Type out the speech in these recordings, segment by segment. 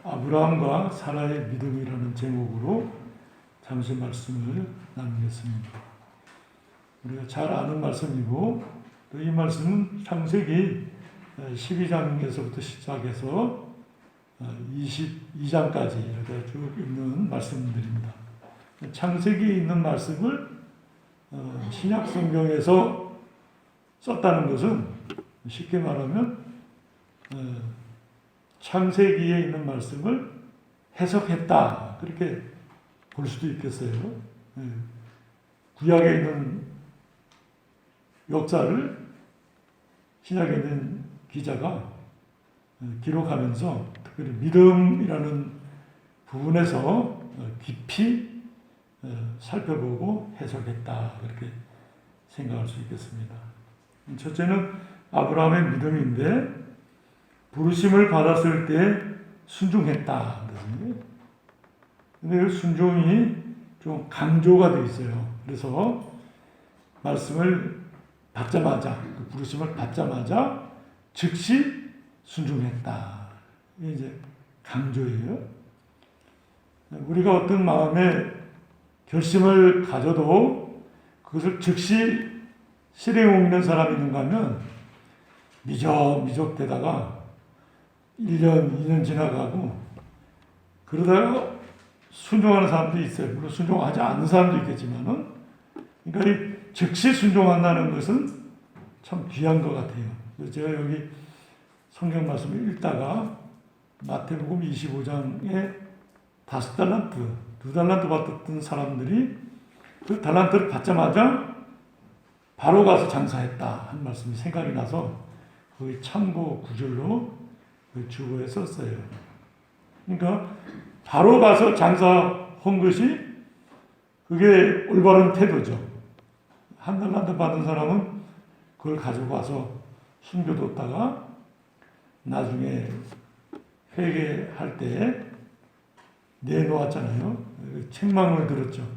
아브라함과 사라의 믿음이라는 제목으로 잠시 말씀을 나누겠습니다. 우리가 잘 아는 말씀이고 또 이 말씀은 창세기 12장에서부터 시작해서 22장까지 이렇게 쭉 있는 말씀들입니다. 창세기에 있는 말씀을 신약 성경에서 썼다는 것은 쉽게 말하면 창세기에 있는 말씀을 해석했다, 그렇게 볼 수도 있겠어요. 구약에 있는 역사를 신약에 있는 기자가 기록하면서 특별히 믿음이라는 부분에서 깊이 살펴보고 해석했다, 그렇게 생각할 수 있겠습니다. 첫째는 아브라함의 믿음인데 부르심을 받았을 때 순종했다. 근데 그 순종이 좀 강조가 되어 있어요. 그래서 말씀을 받자마자, 그 부르심을 받자마자 즉시 순종했다. 이게 이제 강조예요. 우리가 어떤 마음에 결심을 가져도 그것을 즉시 실행에 옮기는 사람이 있는가 하면 미적미적 되다가 1년, 2년 지나가고 그러다가 순종하는 사람도 있어요. 물론 순종하지 않는 사람도 있겠지만은, 그러니까 이 즉시 순종한다는 것은 참 귀한 것 같아요. 그래서 제가 여기 성경 말씀을 읽다가 마태복음 25장에 5달란트, 2달란트 받았던 사람들이 그 달란트를 받자마자 바로 가서 장사했다 한 말씀이 생각이 나서 거기 참고 구절로 주보에 썼어요. 그러니까 바로 가서 장사한 것이 그게 올바른 태도죠. 1달란트 받은 사람은 그걸 가지고 와서 숨겨뒀다가 나중에 회개할 때 내놓았잖아요. 책망을 들었죠.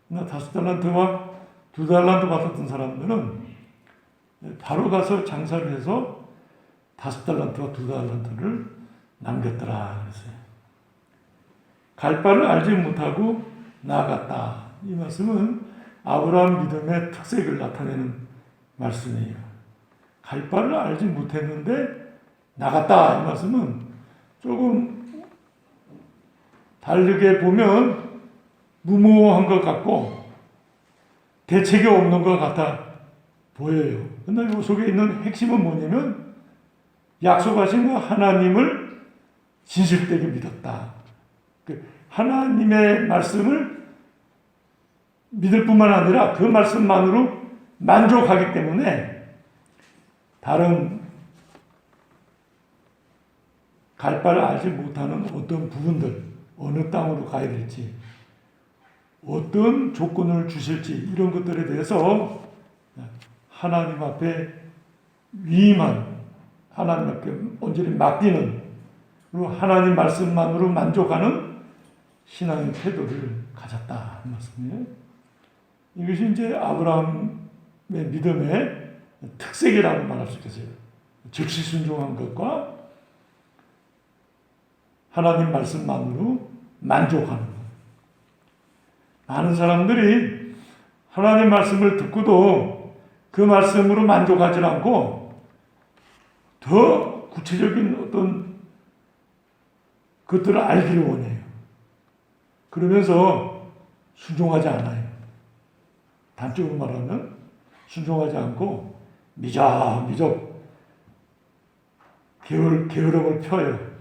나 5달란트와 2달란트 받았던 사람들은 바로 가서 장사를 해서 5달란트와 2달란트를 남겼더라 그랬어요. 갈 바를 알지 못하고 나아갔다. 이 말씀은 아브라함 믿음의 특색을 나타내는 말씀이에요. 갈 바를 알지 못했는데 나갔다. 이 말씀은 조금 다르게 보면 무모한 것 같고 대책이 없는 것 같아 보여요. 그런데 이 속에 있는 핵심은 뭐냐면 약속하신 하나님을 진실되게 믿었다. 하나님의 말씀을 믿을 뿐만 아니라 그 말씀만으로 만족하기 때문에 다른 갈 바를 알지 못하는 어떤 부분들, 어느 땅으로 가야 될지, 어떤 조건을 주실지 이런 것들에 대해서 하나님 앞에 위임한, 하나님 앞에 온전히 맡기는, 그리고 하나님 말씀만으로 만족하는 신앙의 태도를 가졌다 이 말씀이에요. 이것이 이제 아브라함의 믿음의 특색이라고 말할 수 있겠어요. 즉시 순종한 것과 하나님 말씀만으로 만족하는 것. 많은 사람들이 하나님 말씀을 듣고도 그 말씀으로 만족하지 않고 더 구체적인 어떤 것들을 알기를 원해요. 그러면서 순종하지 않아요. 단적으로 말하면 순종하지 않고 미적미적 게으름을 펴요.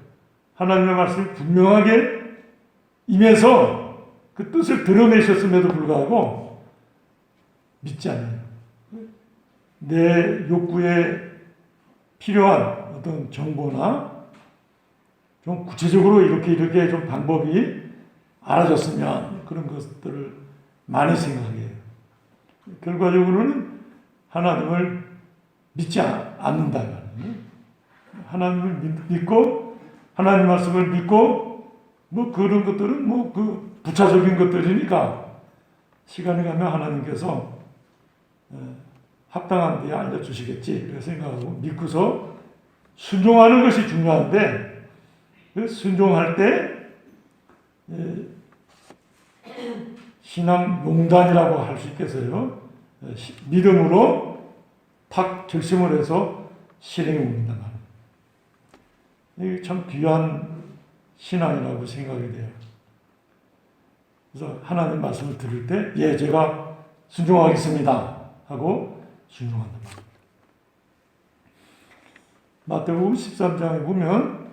하나님의 말씀이 분명하게 임해서 그 뜻을 드러내셨음에도 불구하고 믿지 않아요. 내 욕구에 필요한 어떤 정보나 좀 구체적으로 이렇게 좀 방법이 알아졌으면 그런 것들을 많이 생각해요. 결과적으로는 하나님을 믿지 않는다. 하나님을 믿고 하나님 말씀을 믿고 뭐 그런 것들은 뭐 그 부차적인 것들이니까 시간이 가면 하나님께서 합당한 데 알려주시겠지 이렇게 생각하고 믿고서 순종하는 것이 중요한데 순종할 때 신앙 용단이라고 할 수 있겠어요. 믿음으로 탁 결심을 해서 실행해 옵니다. 이게 참 귀한 신앙이라고 생각이 돼요. 그래서 하나님 말씀을 들을 때, 예, 제가 순종하겠습니다 하고 순종한다. 마태복음 13장에 보면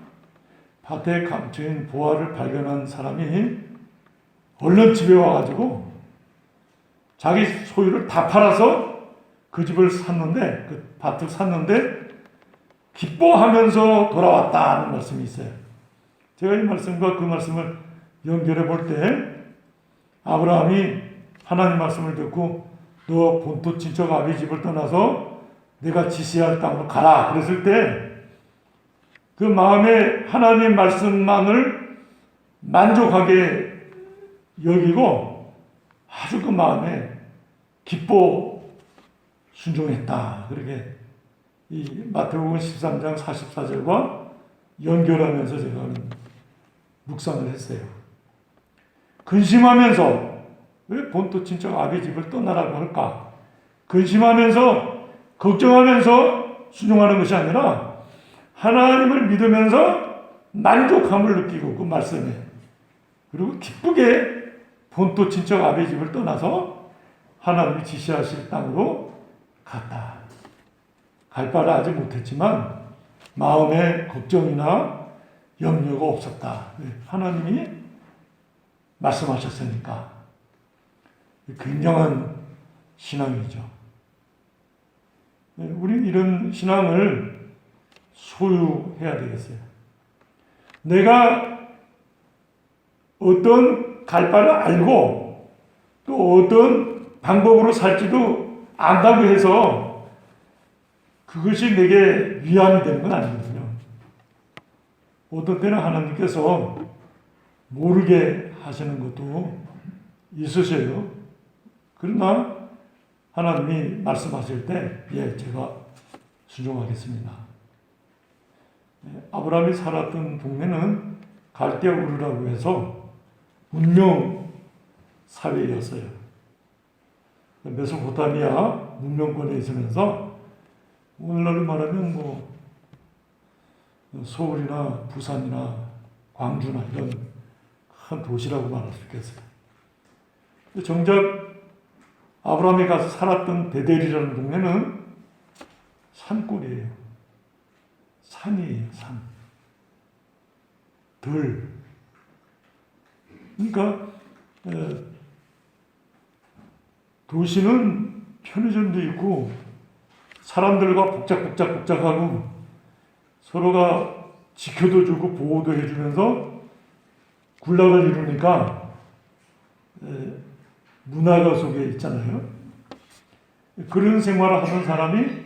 밭에 감춰인 보화를 발견한 사람이 얼른 집에 와가지고 자기 소유를 다 팔아서 그 집을 샀는데, 그 밭을 샀는데 기뻐하면서 돌아왔다는 말씀이 있어요. 제가 이 말씀과 그 말씀을 연결해 볼 때 아브라함이 하나님 말씀을 듣고 너 본토 친척 아비 집을 떠나서 내가 지시할 땅으로 가라 그랬을 때 그 마음에 하나님 말씀만을 만족하게 여기고 아주 그 마음에 기뻐 순종했다. 그렇게 이 마태복음 13장 44절과 연결하면서 제가 묵상을 했어요. 근심하면서 왜 본토 친척 아비 집을 떠나라고 할까? 근심하면서 걱정하면서 순종하는 것이 아니라 하나님을 믿으면서 만족함을 느끼고 그 말씀에 그리고 기쁘게 본토 친척 아비 집을 떠나서 하나님이 지시하실 땅으로 갔다. 갈 바를 알지 못했지만 마음에 걱정이나 염려가 없었다. 하나님이 말씀하셨으니까. 굉장한 신앙이죠. 우리는 이런 신앙을 소유해야 되겠어요. 내가 어떤 갈 바를 알고 또 어떤 방법으로 살지도 안다고 해서 그것이 내게 위안이 되는 건 아니거든요. 어떤 때는 하나님께서 모르게 하시는 것도 있으세요. 그러나 하나님이 말씀하실 때, 예, 제가 순종하겠습니다. 아브라함이 살았던 동네는 갈대우르라고 해서 문명 사회였어요. 메소포타미아 문명권에 있으면서 오늘날로 말하면 뭐 서울이나 부산이나 광주나 이런 큰 도시라고 말할 수 있겠어요. 정작 아브라함이 가서 살았던 베델이라는 동네는 산골이에요. 산이에요, 산. 들. 그러니까 도시는 편의점도 있고 사람들과 복작복작하고 서로가 지켜도 주고 보호도 해주면서 군락을 이루니까 문화가 속에 있잖아요. 그런 생활을 하는 사람이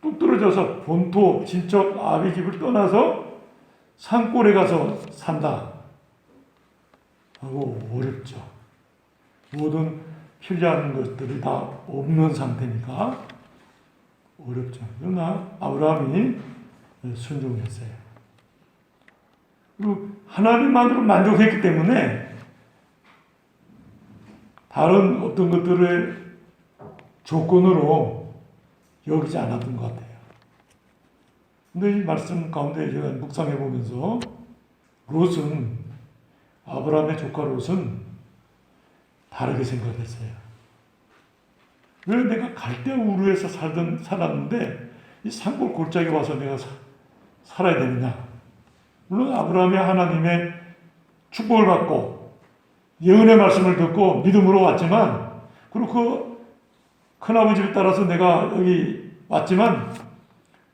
뚝 떨어져서 본토 친척 아비 집을 떠나서 산골에 가서 산다 하고 어렵죠. 모든 필요한 것들이 다 없는 상태니까 어렵죠. 그러나 아브라함이 순종했어요. 그리고 하나님만으로 만족했기 때문에 다른 어떤 것들의 조건으로 여기지 않았던 것 같아요. 근데 이 말씀 가운데 제가 묵상해 보면서 롯은 아브라함의 조카 롯은 다르게 생각했어요. 왜 내가 갈대우르에서 살았는데 이 산골 골짜기에 와서 내가 살아야 되느냐? 물론 아브라함이 하나님의 축복을 받고 예언의 말씀을 듣고 믿음으로 왔지만 그리고 그 큰아버지를 따라서 내가 여기 왔지만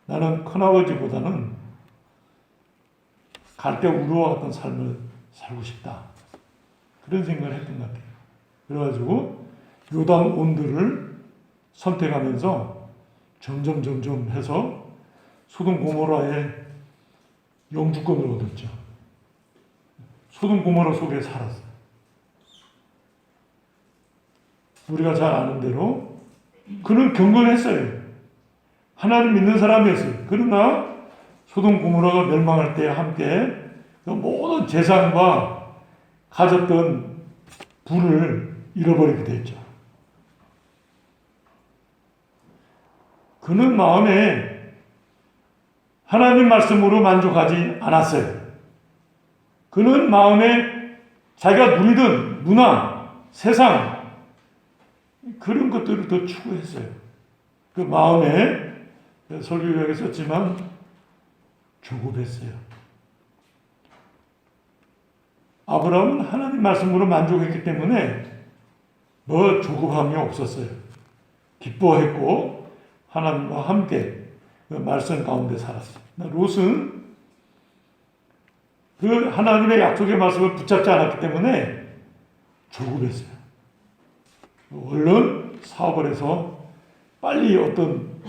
나는 큰아버지보다는 갈대우르와 같은 삶을 살고 싶다. 그런 생각을 했던 것 같아요. 그래가지고 요단 온들을 선택하면서 점점 해서 소돔 고모라의 영주권을 얻었죠. 소돔 고모라 속에 살았어요. 우리가 잘 아는 대로 그는 경건했어요. 하나님 믿는 사람이었어요. 그러나 소돔 고모라가 멸망할 때 함께 그 모든 재산과 가졌던 부를 잃어버리게 됐죠. 그는 마음에 하나님 말씀으로 만족하지 않았어요. 그는 마음에 자기가 누리던 문화, 세상, 그런 것들을 더 추구했어요. 그 마음에, 설교에 썼지만, 조급했어요. 아브라함은 하나님 말씀으로 만족했기 때문에 뭐 조급함이 없었어요. 기뻐했고 하나님과 함께 그 말씀 가운데 살았어요. 롯은 그 하나님의 약속의 말씀을 붙잡지 않았기 때문에 조급했어요. 얼른 사업을 해서 빨리 어떤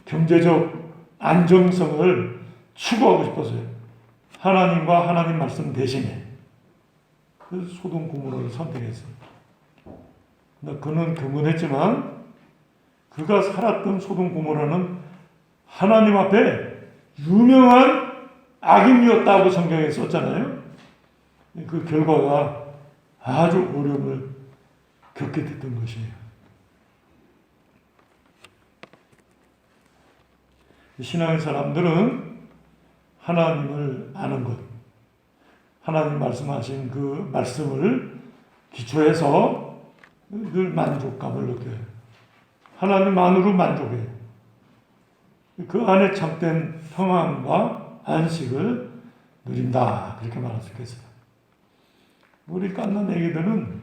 경제적 안정성을 추구하고 싶었어요. 하나님과 하나님 말씀 대신에. 그래서 소돔 고모라를 선택했어요. 그는 교문했지만 그가 살았던 소돔 고모라는 하나님 앞에 유명한 악인이었다고 성경에 썼잖아요. 그 결과가 아주 어려움을 겪게 됐던 것이에요. 신앙의 사람들은 하나님을 아는 것, 하나님 말씀하신 그 말씀을 기초해서 늘 만족감을 느껴요. 하나님만으로 만족해요. 그 안에 참된 평안과 안식을 누린다. 그렇게 말할 수 있겠어요. 우리 갓난 애기들은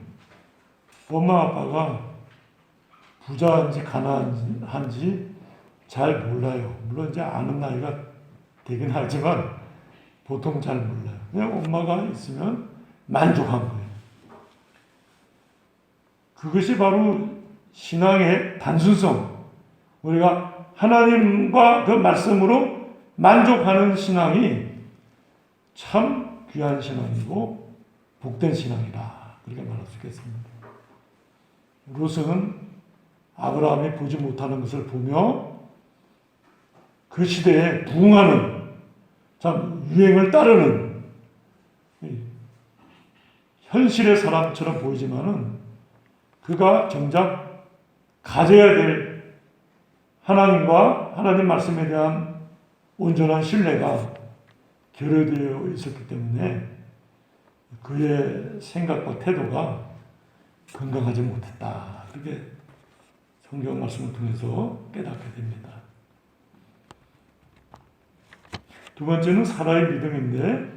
엄마 아빠가 부자인지 가난한지 잘 몰라요. 물론 이제 아는 나이가 되긴 하지만 보통 잘 몰라요. 그냥 엄마가 있으면 만족한 거예요. 그것이 바로 신앙의 단순성. 우리가 하나님과 그 말씀으로 만족하는 신앙이 참 귀한 신앙이고 복된 신앙이다. 그렇게 말할 수 있겠습니다. 롯은 아브라함이 보지 못하는 것을 보며 그 시대에 부응하는 참 유행을 따르는 현실의 사람처럼 보이지만은 그가 정작 가져야 될 하나님과 하나님 말씀에 대한 온전한 신뢰가 결여되어 있었기 때문에 그의 생각과 태도가 건강하지 못했다. 그렇게 성경 말씀을 통해서 깨닫게 됩니다. 두 번째는 사라의 믿음인데,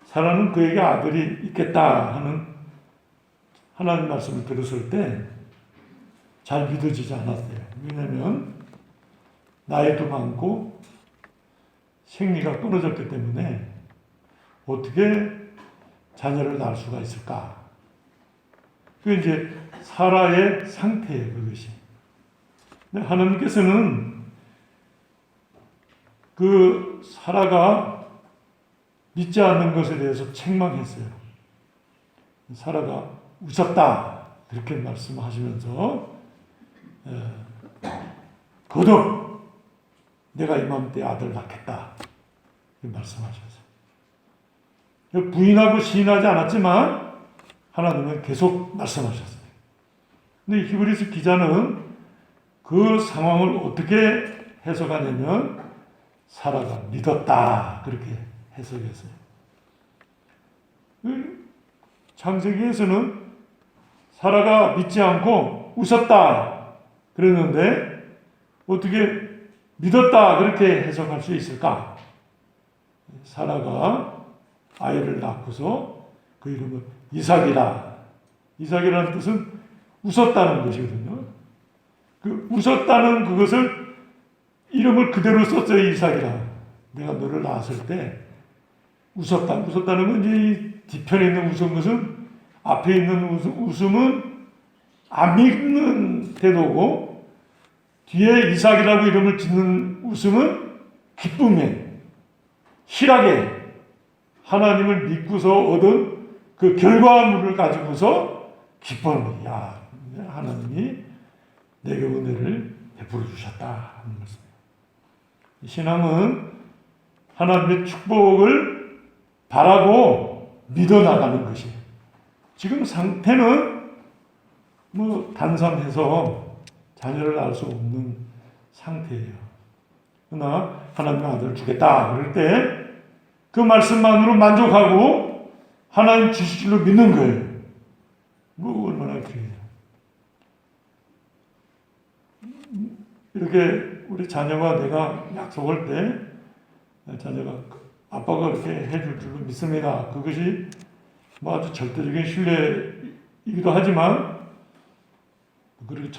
사라는 그에게 아들이 있겠다 하는 하나님 말씀을 들었을 때 잘 믿어지지 않았어요. 왜냐하면 나이도 많고 생리가 끊어졌기 때문에 어떻게 자녀를 낳을 수가 있을까? 그게 이제 사라의 상태예요, 그것이. 근데 하나님께서는 그 사라가 믿지 않는 것에 대해서 책망했어요. 사라가 웃었다. 그렇게 말씀하시면서 거듭 내가 이맘때 아들 낳겠다. 이렇게 말씀하셨어요. 부인하고 시인하지 않았지만 하나님은 계속 말씀하셨어요. 근데 히브리서 기자는 그 상황을 어떻게 해석하냐면 사라가 믿었다. 그렇게 해석했어요. 창세기에서는 사라가 믿지 않고 웃었다. 그랬는데 어떻게 믿었다. 그렇게 해석할 수 있을까? 사라가 아이를 낳고서 그 이름을 이삭이라. 이삭이라는 뜻은 웃었다는 것이거든요. 그 웃었다는 그것을 이름을 그대로 썼어요. 이삭이라. 내가 너를 낳았을 때 웃었다. 웃었다는 건 이제 뒤편에 있는 웃은 것은 앞에 있는 웃음은 안 믿는 태도고 뒤에 이삭이라고 이름을 짓는 웃음은 기쁨에 희락에 하나님을 믿고서 얻은 그 결과물을 가지고서 기뻐하는 거예요. 야, 하나님이 내게 은혜를 베풀어 주셨다 하는 말씀이에요. 신앙은 하나님의 축복을 바라고 믿어 나가는 것이에요. 지금 상태는 단삼해서 자녀를 낳을 수 없는 상태예요. 그러나 하나님 아들을 주겠다 그럴 때 그 말씀만으로 만족하고 하나님 주실 줄로 믿는 거예요. 얼마나 귀해요. 이렇게 우리 자녀가 내가 약속할 때 자녀가 아빠가 그렇게 해줄 줄로 믿습니다. 그것이 아주 절대적인 신뢰이기도 하지만 그렇게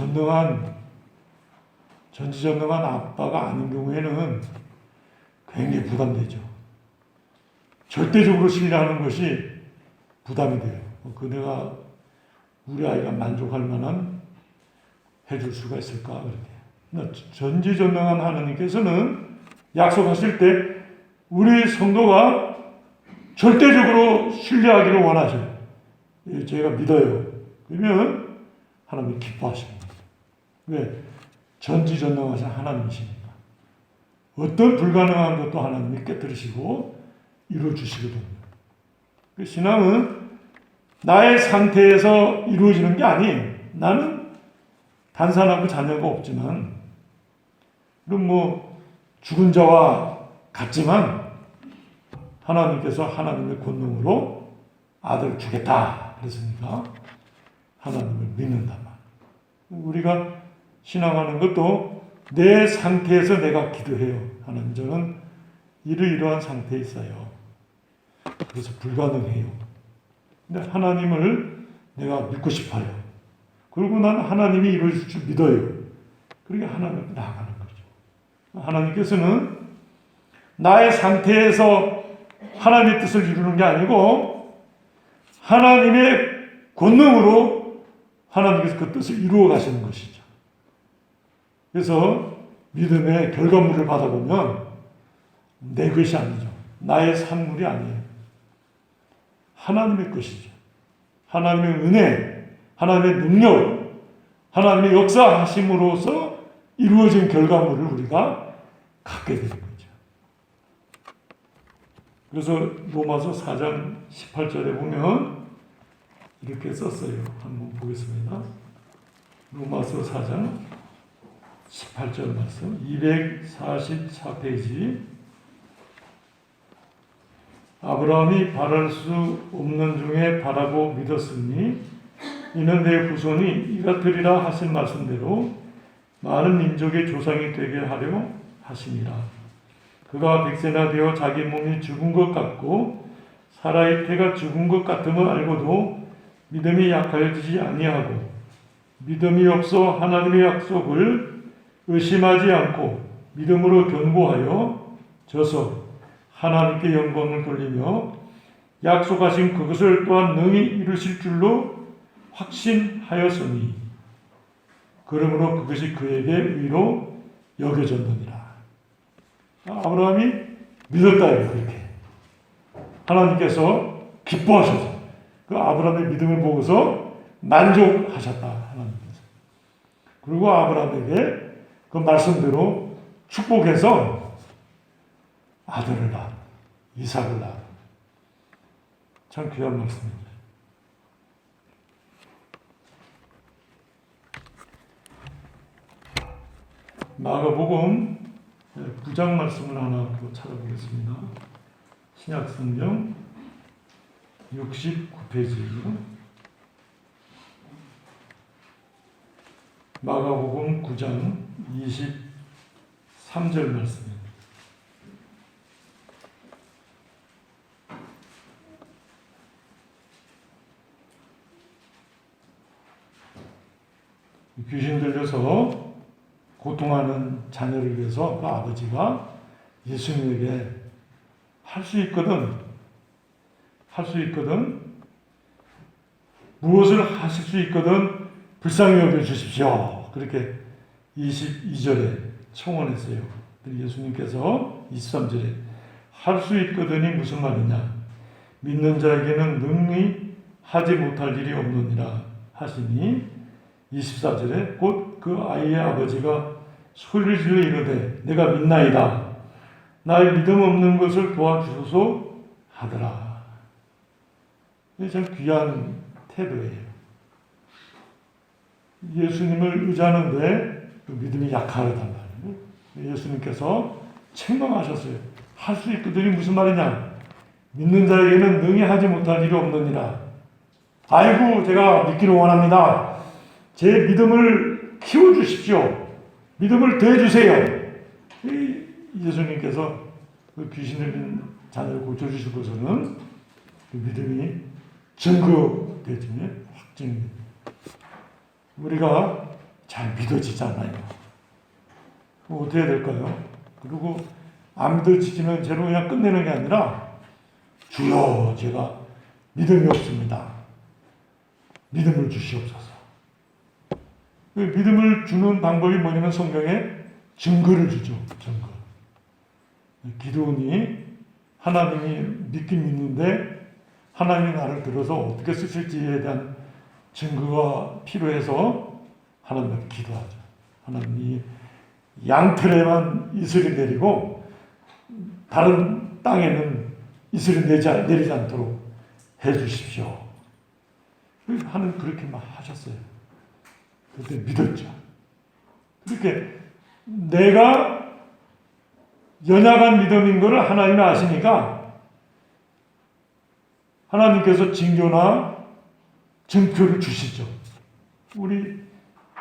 전지전능한 아빠가 아닌 경우에는 굉장히 부담되죠. 절대적으로 신뢰하는 것이 부담이 돼요. 내가 우리 아이가 만족할 만한 해줄 수가 있을까? 그렇게. 전지전능한 하나님께서는 약속하실 때 우리 성도가 절대적으로 신뢰하기를 원하셔요. 저희가 믿어요. 그러면 하나님이 기뻐하십니다. 왜? 전지전능하신 하나님이시니까. 어떤 불가능한 것도 하나님이 깨뜨리시고 이루어주시거든요. 신앙은 나의 상태에서 이루어지는 게 아니에요. 나는 단산하고 자녀가 없지만, 그럼 죽은 자와 같지만, 하나님께서 하나님의 권능으로 아들을 주겠다. 그랬으니까, 하나님을 믿는단 말이에요. 우리가 신앙하는 것도 내 상태에서 내가 기도해요. 하나님, 저는 이러이러한 상태에 있어요. 그래서 불가능해요. 근데 하나님을 내가 믿고 싶어요. 그리고 난 하나님이 이루어질 줄 믿어요. 그러니까 하나님을 나아가는 거죠. 하나님께서는 나의 상태에서 하나님의 뜻을 이루는 게 아니고 하나님의 권능으로 하나님께서 그 뜻을 이루어 가시는 것이죠. 그래서 믿음의 결과물을 받아보면 내 것이 아니죠. 나의 산물이 아니에요. 하나님의 것이죠. 하나님의 은혜, 하나님의 능력, 하나님의 역사하심으로써 이루어진 결과물을 우리가 갖게 되는 거죠. 그래서 로마서 4장 18절에 보면 이렇게 썼어요. 한번 보겠습니다. 로마서 4장 18절 말씀 244페이지. 아브라함이 바랄 수 없는 중에 바라고 믿었으니 이는 내 후손이 이가 되리라 하신 말씀대로 많은 민족의 조상이 되게 하려 하심이라. 그가 백세나 되어 자기 몸이 죽은 것 같고 사라의 태가 죽은 것 같음을 알고도 믿음이 약하여지지 아니하고 믿음이 없어 하나님의 약속을 의심하지 않고 믿음으로 견고하여 져서 하나님께 영광을 돌리며 약속하신 그것을 또한 능히 이루실 줄로 확신하였으니 그러므로 그것이 그에게 의로 여겨졌느니라. 아브라함이 믿었다. 그렇게 하나님께서 기뻐하셔서 그 아브라함의 믿음을 보고서 만족하셨다. 하나님께서. 그리고 아브라함에게 그 말씀대로 축복해서 아들을 낳아, 이삭을 낳아. 참 귀한 말씀입니다. 마가복음 9장 말씀을 하나 또 찾아보겠습니다. 신약성경 69페이지입니다. 마가복음 9장 23절 말씀입니다. 귀신 들려서 고통하는 자녀를 위해서 그 아버지가 예수님에게 할 수 있거든. 무엇을 하실 수 있거든 불쌍히 여겨주십시오. 그렇게 22절에 청원했어요. 예수님께서 23절에 할 수 있거든이 무슨 말이냐. 믿는 자에게는 능히 하지 못할 일이 없느니라 하시니 24절에 곧 그 아이의 아버지가 소리를 질러 이르되 내가 믿나이다. 나의 믿음 없는 것을 도와주소서 하더라. 이게 참 귀한 태도예요. 예수님을 의지하는데 그 믿음이 약하단 말이에요. 예수님께서 책망하셨어요. 할 수 있거든이 무슨 말이냐? 믿는 자에게는 능히 하지 못할 일이 없느니라. 아이고, 제가 믿기를 원합니다. 제 믿음을 키워주십시오. 믿음을 더해주세요. 예수님께서 그 귀신 들린 자녀를 고쳐주시고서는 그 믿음이 증거되지며 확증입니다. 우리가 잘 믿어지잖아요. 어떻게 해야 될까요? 그리고 안 믿어지면 죄로 그냥 끝내는 게 아니라 주여, 제가 믿음이 없습니다. 믿음을 주시옵소서. 그 믿음을 주는 방법이 뭐냐면 성경에 증거를 주죠. 증거. 기도원이 하나님이 믿긴 믿는데 하나님이 나를 들어서 어떻게 쓰실지에 대한 증거가 필요해서 하나님께 기도하죠. 하나님이 양털에만 이슬이 내리고 다른 땅에는 이슬이 내리지 않도록 해주십시오. 하나님 그렇게 막 하셨어요. 그때 믿었죠. 그렇게 내가 연약한 믿음인 것을 하나님이 아시니까 하나님께서 징조나 증표를 주시죠. 우리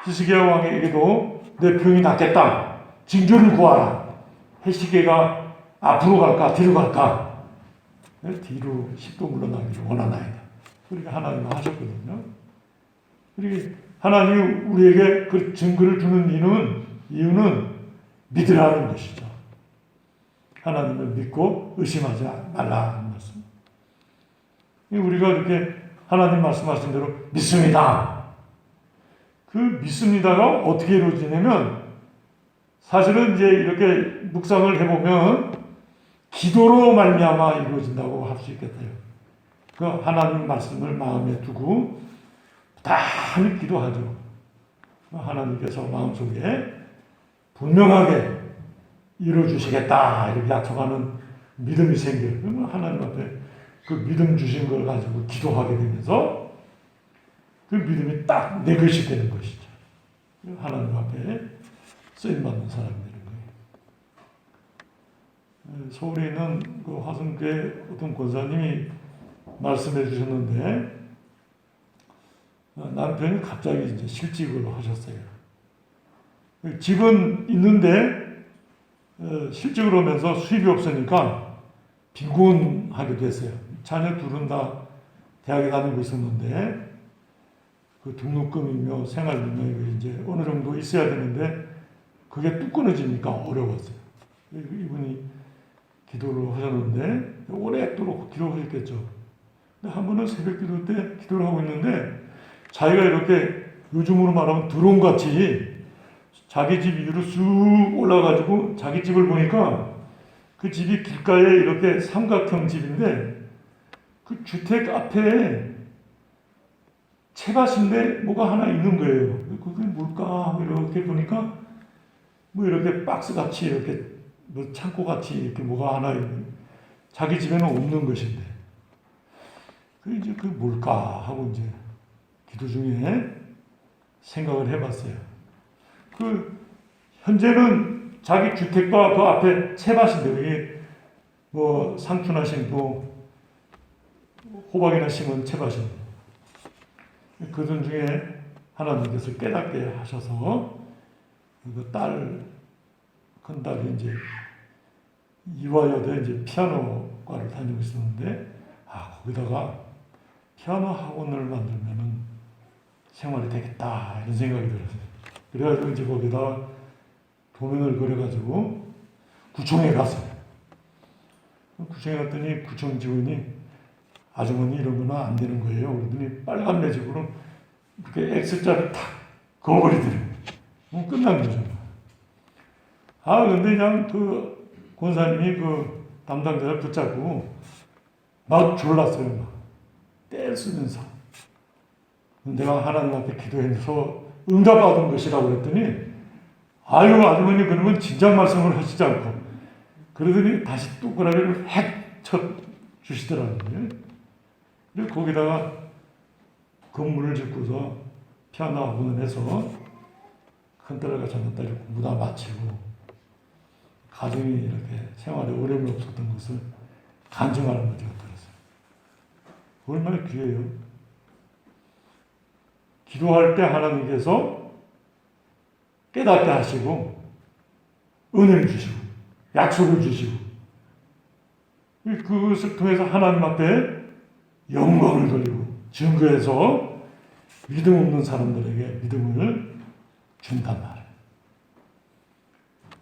히스기야 왕에게도 내 병이 낫겠다. 징조를 구하라. 히스기야가 앞으로 갈까 뒤로 갈까? 뒤로 10도 물러나기를 원하나이다. 그렇게 하나님은 하셨거든요. 그리고 하나님이 우리에게 그 증거를 주는 이유는 믿으라는 것이죠. 하나님을 믿고 의심하지 말라는 말씀. 우리가 이렇게 하나님 말씀하신 대로 믿습니다. 그 믿습니다가 어떻게 이루어지냐면 사실은 이제 이렇게 묵상을 해보면 기도로 말미암아 이루어진다고 할 수 있겠어요. 그 하나님 말씀을 마음에 두고 단히 기도하죠. 하나님께서 마음속에 분명하게 이루어주시겠다 이렇게 약속하는 믿음이 생겨요. 그러면 하나님 앞에 그 믿음 주신 걸 가지고 기도하게 되면서 그 믿음이 딱 내 것이 되는 것이죠. 하나님 앞에 쓰임받는 사람이 되는 거예요. 서울에 있는 그 화성교회 어떤 권사님이 말씀해 주셨는데 남편이 갑자기 이제 실직을 하셨어요. 집은 있는데 실직을 하면서 수입이 없으니까 빈곤하게 됐어요. 자녀 둘은 다 대학에 다니고 있었는데 그 등록금이며 생활비며 이제 어느 정도 있어야 되는데 그게 뚝 끊어지니까 어려웠어요. 이분이 기도를 하셨는데 오랫도록 기도하셨겠죠. 근데 한 번은 새벽 기도 때 기도를 하고 있는데 자기가 이렇게 요즘으로 말하면 드론같이 자기 집 위로 쑥 올라가지고 자기 집을 보니까 그 집이 길가에 이렇게 삼각형 집인데 그 주택 앞에 채밭인데 뭐가 하나 있는 거예요. 그게 뭘까 이렇게 보니까 뭐 이렇게 박스같이 이렇게 뭐 창고같이 이렇게 뭐가 하나 있는 자기 집에는 없는 것인데 그 이제 그 뭘까 하고 이제 기도 중에 생각을 해봤어요. 그 현재는 자기 주택과 그 앞에 채밭인데 이게 뭐 상추나 심고 호박이나 심은 채밭인데 그들 중에 하나님께서 깨닫게 하셔서 그 큰 딸이 이제 이화여대 이제 피아노과를 다니고 있었는데 거기다가 피아노 학원을 만들면은 생활이 되겠다 이런 생각이 들었어요. 그래가지고 이제 거기다 도면을 그려가지고 구청에 갔어요. 구청에 갔더니 구청 직원이 아주머니 이런 거는 안 되는 거예요. 그러더니 빨간 매직으로 이렇게 X자를 탁 그어버리더래요. 끝난 거죠. 근데 그냥 그 권사님이 그 담당자를 붙잡고 막 졸랐어요. 막 떼를 쓰면서. 내가 하나님 앞에 기도해서 응답받은 것이라고 그랬더니 아주머니 그러면 진작 말씀을 하시지 않고 그러더니 다시 동그라미를 핵 주시더라고요. 근데 거기다가 건물을 짓고서 피아노 학원을 해서 큰딸과 작은딸이 공부 다 마치고 가정이 이렇게 생활에 어려움이 없었던 것을 간증하는 걸 제가 들었어요. 얼마나 귀해요. 기도할 때 하나님께서 깨닫게 하시고 은혜를 주시고 약속을 주시고 그것을 통해서 하나님 앞에 영광을 돌리고 증거해서 믿음 없는 사람들에게 믿음을 준단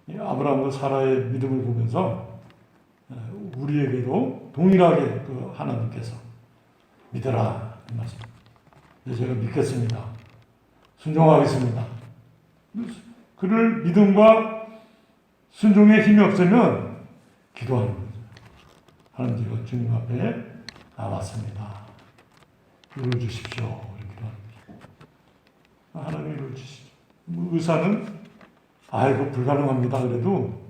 말이에요. 아브라함과 사라의 믿음을 보면서 우리에게도 동일하게 그 하나님께서 믿어라 이 말씀. 제가 믿겠습니다. 순종하겠습니다. 그를 믿음과 순종의 힘이 없으면 기도하는 거죠. 하나님 제가 주님 앞에 나왔습니다. 이루어 주십시오. 이렇게 기도합니다. 하나님 이루어 주시죠. 의사는 아이고 불가능합니다. 그래도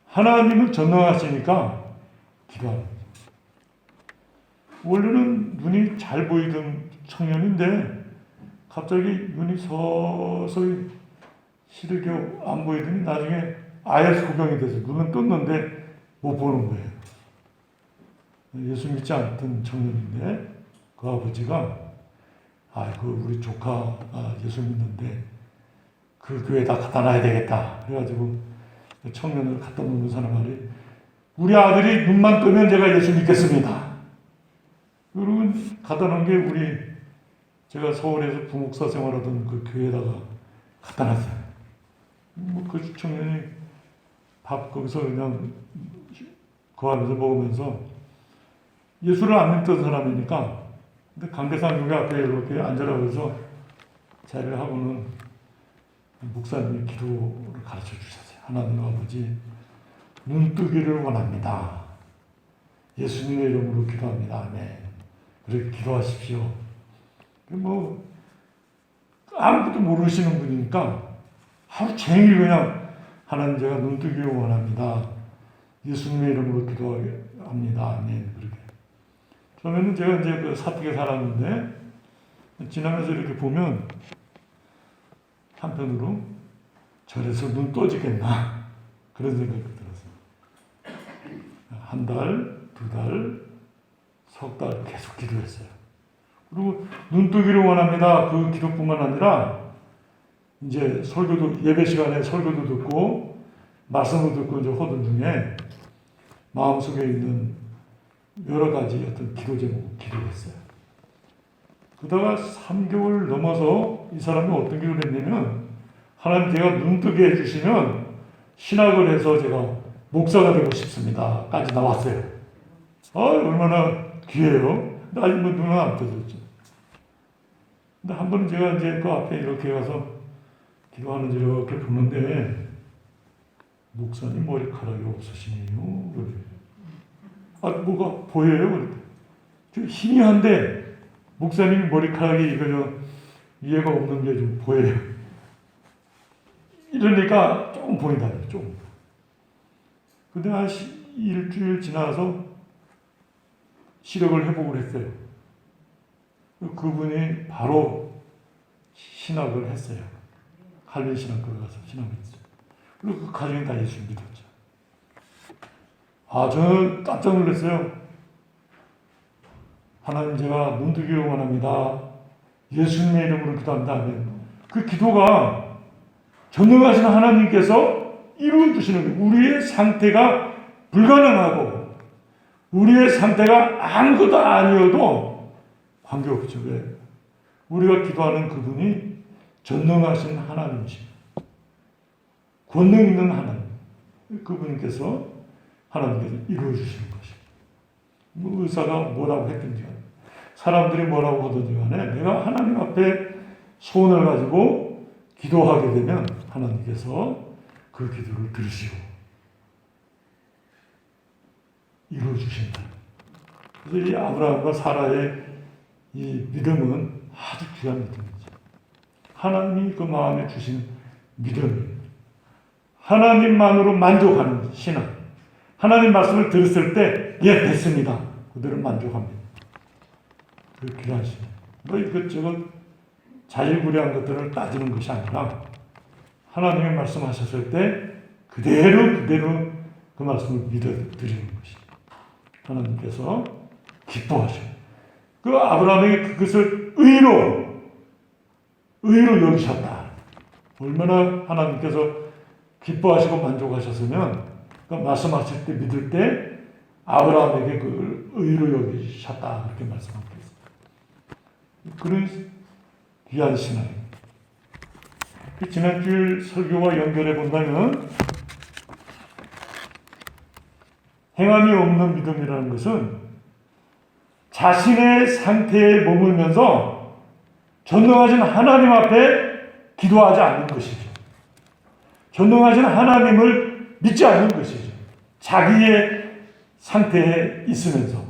하나님은 전능하시니까 기도합니다. 원래는 눈이 잘 보이던 청년인데 갑자기 눈이 서서히 시력이 안 보이더니 나중에 아예 소경이 돼서 눈은 떴는데 못 보는 거예요. 예수 믿지 않던 청년인데 그 아버지가 그 우리 조카가 예수 믿는데 그 교회에다 갖다 놔야 되겠다. 그래가지고 청년을 갖다 놓는 사람이 우리 아들이 눈만 뜨면 제가 예수 믿겠습니다. 그리고 갖다 놓은 게 제가 서울에서 부목사 생활하던 그 교회에다가 갖다 놨어요. 그 청년이 밥 거기서 그냥 거하면서 먹으면서 예수를 안 믿던 사람이니까 근데 강대상 교회 앞에 이렇게 앉으라고 해서 자리를 하고는 목사님이 기도를 가르쳐 주셨어요. 하나님 아버지 눈뜨기를 원합니다. 예수님의 이름으로 기도합니다. 아멘. 그렇게 기도하십시오. 아무것도 모르시는 분이니까 하루 종일 그냥 하나님 제가 눈뜨기를 원합니다. 예수님의 이름으로 기도합니다. 아멘. 그렇게. 처음에는 제가 이제 그 사택에 살았는데 지나면서 이렇게 보면 한편으로 저래서 눈 떠지겠나 그런 생각이 들었어요. 한 달, 두 달, 석 달 계속 기도했어요. 그리고 눈뜨기를 원합니다. 그 기도뿐만 아니라 이제 설교도 예배 시간에 설교도 듣고 말씀도 듣고 이제 하던 중에 마음속에 있는 여러 가지 어떤 기도 제목 기도했어요. 그러다가 3개월 넘어서 이 사람이 어떤 기도를 했냐면 하나님 제가 눈뜨게 해주시면 신학을 해서 제가 목사가 되고 싶습니다. 까지 나왔어요. 얼마나 귀해요. 근데 아직 눈은 안 떠졌죠. 근데 한 번은 제가 이제 그 앞에 이렇게 가서 기도하는지 이렇게 보는데 목사님 머리카락이 없으시네요. 뭐가 보여요? 좀 희미한데 목사님 머리카락이 이거 이해가 없는 게 좀 보여요. 이러니까 조금 보인다. 좀. 근데 한 일주일 지나서 시력을 회복을 했어요. 그분이 바로 신학을 했어요. 칼빈 신학교에 가서 신학을 했어요. 그리고 그 가정이 다 예수 믿었죠. 저는 깜짝 놀랐어요. 하나님 제가 눈뜨기를 원합니다. 예수님의 이름으로 기도합니다. 그 기도가 전능하신 하나님께서 이루어주시는 거예요. 우리의 상태가 불가능하고 우리의 상태가 아무것도 아니어도 관계없죠. 왜? 우리가 기도하는 그분이 전능하신 하나님이십니다. 권능 있는 하나님. 그분께서 하나님께서 이루어주시는 것입니다. 의사가 뭐라고 했든지 간에 사람들이 뭐라고 하든지 간에 내가 하나님 앞에 소원을 가지고 기도하게 되면 하나님께서 그 기도를 들으시고 이루어주신다. 그래서 이 아브라함과 사라의 이 믿음은 아주 귀한 믿음이죠. 하나님이 그 마음에 주신 믿음, 하나님만으로 만족하는 신앙. 하나님 말씀을 들었을 때, 됐습니다. 그들은 만족합니다. 그 귀한 신. 뭐 이것저것 자질구레한 것들을 따지는 것이 아니라 하나님의 말씀하셨을 때 그대로 그 말씀을 믿어드리는 것이죠. 하나님께서 기뻐하셔. 그 아브라함에게 그것을 의로 여기셨다. 얼마나 하나님께서 기뻐하시고 만족하셨으면 그 말씀하실 때 믿을 때 아브라함에게 그걸 의로 여기셨다. 그렇게 말씀하고 있습니다. 그런 귀한 신앙입니다. 지난주일 설교와 연결해 본다면 행함이 없는 믿음이라는 것은 자신의 상태에 머물면서 전능하신 하나님 앞에 기도하지 않는 것이죠. 전능하신 하나님을 믿지 않는 것이죠. 자기의 상태에 있으면서.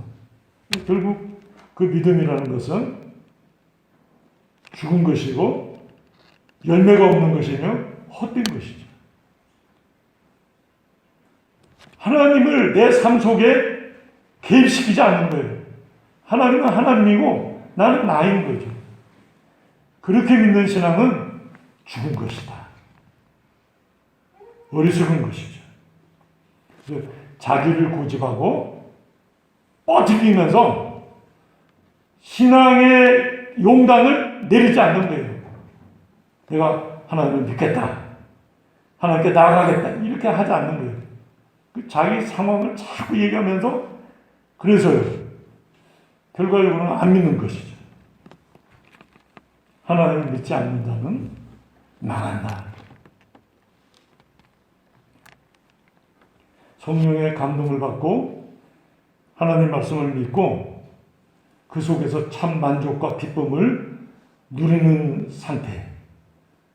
결국 그 믿음이라는 것은 죽은 것이고 열매가 없는 것이며 헛된 것이죠. 하나님을 내 삶 속에 개입시키지 않는 거예요. 하나님은 하나님이고 나는 나인 거죠. 그렇게 믿는 신앙은 죽은 것이다. 어리석은 것이죠. 그래서 자기를 고집하고 뻗어지면서 신앙의 용단을 내리지 않는 거예요. 내가 하나님을 믿겠다. 하나님께 나아가겠다. 이렇게 하지 않는 거예요. 자기 상황을 자꾸 얘기하면서 그래서요. 결과적으로는 안 믿는 것이죠. 하나님을 믿지 않는 자는 망한다. 성령의 감동을 받고 하나님 말씀을 믿고 그 속에서 참 만족과 기쁨을 누리는 상태.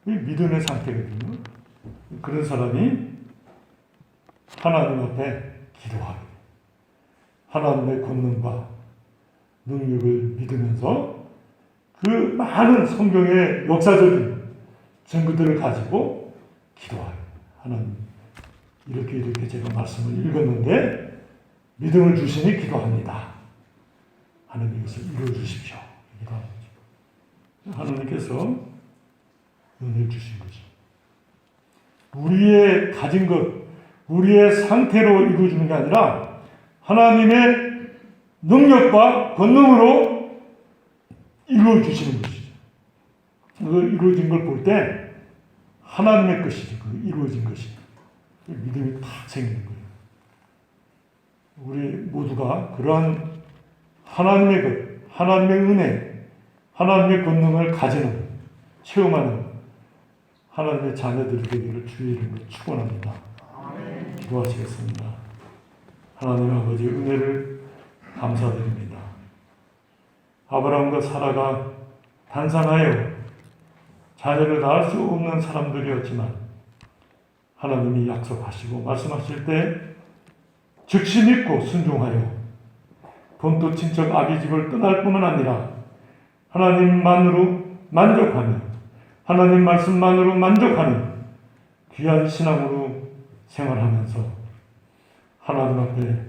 믿음의 상태거든요. 그런 사람이 하나님 앞에 기도하고 하나님의 권능과 능력을 믿으면서 그 많은 성경의 역사적인 증거들을 가지고 기도하고 하나님 이렇게 제가 말씀을 읽었는데 믿음을 주시니 기도합니다. 하나님 이것을 이루어 주십시오. 하나님께서 은혜를 주신 거죠. 우리의 가진 것, 우리의 상태로 이루어지는 게 아니라 하나님의 능력과 권능으로 이루어 주시는 것이죠. 그 이루어진 걸 볼 때 하나님의 것이죠. 그 이루어진 것이. 믿음이 탁 생기는 거예요. 우리 모두가 그러한 하나님의 것, 하나님의 은혜, 하나님의 권능을 가지는, 체험하는 하나님의 자녀들이 되기를 주의 이름으로 축원합니다. 기도하시겠습니다. 하나님 아버지 은혜를 감사드립니다. 아브라함과 사라가 단상하여 자녀를 낳을 수 없는 사람들이었지만 하나님이 약속하시고 말씀하실 때 즉시 믿고 순종하여 본토 친척 아비 집을 떠날 뿐만 아니라 하나님만으로 만족하며 하나님 말씀만으로 만족하는 귀한 신앙으로 생활하면서 하나님 앞에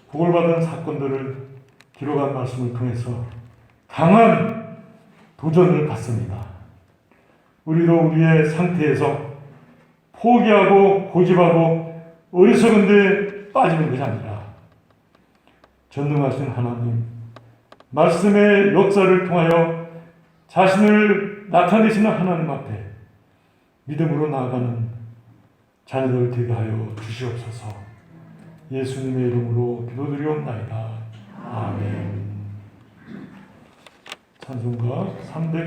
구원받은 사건들을 기록한 말씀을 통해서 강한 도전을 받습니다. 우리도 우리의 상태에서 포기하고 고집하고 어리석은 데 빠지는 것이 아니라 전능하신 하나님 말씀의 역사를 통하여 자신을 나타내시는 하나님 앞에 믿음으로 나아가는 자녀들 되게 하여 주시옵소서. 예수님의 이름으로 기도드리옵나이다. 아멘. 찬송가 300